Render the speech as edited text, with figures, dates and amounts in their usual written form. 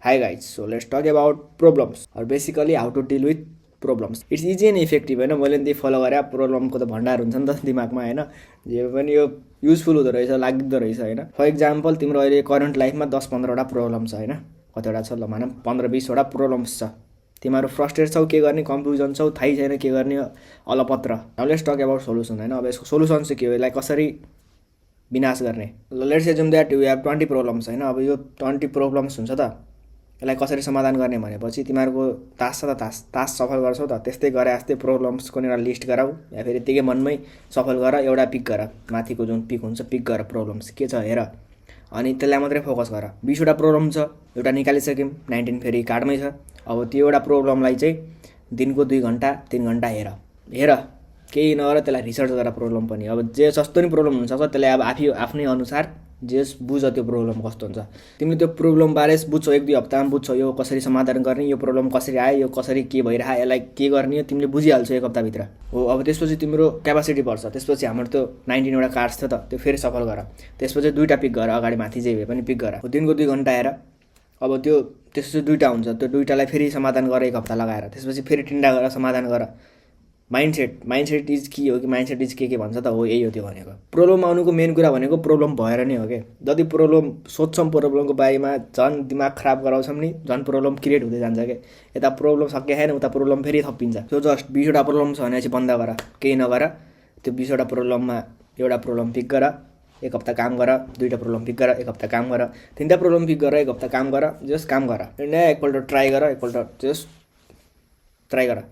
Hi guys, so let's talk about problems or basically how to deal with problems. It's easy and effective होइन मैले त्यही follow गरेँ प्रब्लमको त भण्डार हुन्छ नि त दिमागमा होइन जे पनि यो युजफुल हुँदो रहेछ लाग्दो रहेछ होइन फर इक्जाम्पल तिम्रो अहिले करेन्ट लाइफमा 10-15वटा प्रब्लम छ होइन कतिवटा छ ल भनौँ 15-20वटा प्रब्लम्स छ तिमीहरू फ्रस्ट्रेट छौ के गर्ने कन्फ्युजन छौ थाहै छैन के गर्ने अलपत्र now let's talk about solution होइन अब यसको सोल्युसन चाहिँ के हो यसलाई कसरी विनाश गर्ने let's assume that you have 20 problems होइन अब यो 20 प्रब्लम्स हुन्छ त यसलाई कसरी समाधान गर्ने भनेपछि तिमीहरूको तास छ त तास सफल गर्छौ त त्यस्तै गरे जस्तै प्रब्लम्सको एउटा लिस्ट गराऊ या फेरि त्यही मनमै सफल गर एउटा पिक गर माथिको जुन पिक हुन्छ पिक गर प्रब्लम्स के छ हेर अनि त्यसलाई मात्रै फोकस गर 20वटा प्रब्लम छ एउटा निकालिसक्यौँ 19 फेरि कार्डमै छ अब त्यो एउटा प्रब्लमलाई चाहिँ दिनको 2 घन्टा 3 घन्टा हेर केही नगर त्यसलाई रिसर्च गर प्रब्लम पनि अब जे जस्तो नि प्रब्लम हुनसक्छ त्यसलाई अब आफ्नै अनुसार जे बुझ त्यो प्रब्लम कस्तो हुन्छ तिमीले त्यो प्रब्लम बारे बुझ्छौ 1-2 हप्तामा बुझ्छौ यो कसरी समाधान गर्ने यो प्रब्लम कसरी आयो यो कसरी के भइरहेको यसलाई के गर्ने तिमीले बुझिहाल्छौ 1 हप्ताभित्र हो अब त्यसपछि तिम्रो क्यापासिटी बढ्छ त्यसपछि हाम्रो त्यो 19वटा कार्ड्स थियो त त्यो फेरि सफल गर त्यसपछि 2टा पिक गर अगाडि माथि जे भए पनि पिक गर दिनको 2 घन्टा हेर अब त्यो त्यसपछि 2टा हुन्छ त्यो 2टालाई फेरि समाधान गर 1 हप्ता लगाएर त्यसपछि फेरि 3टा गर समाधान गर माइन्डसेट इज की हो कि माइन्डसेट इज के भन्छ त हो यही हो त्यो भनेको प्रब्लम आउनुको मेन कुरा भनेको प्रब्लम भएर नै हो के जति प्रब्लम सोध्छौँ प्रब्लमको बारेमा झन् दिमाग खराब गराउँछौँ नि झन् प्रब्लम क्रिएट हुँदै जान्छ के यता प्रब्लम सकिए छैन उता प्रब्लम फेरि थपिन्छ त्यो जस्ट 20वटा प्रब्लम छ भनेपछि बन्द गर केही नगर त्यो 20वटा प्रब्लममा एउटा प्रब्लम पिक गर 1 हप्ता काम गर 2टा प्रब्लम पिक गर 1 हप्ता काम गर 3टा प्रब्लम पिक गर 1 हप्ता काम गर जस्ट काम गर एकपल्ट ट्राई गर एकपल्ट जस्ट ट्राई गर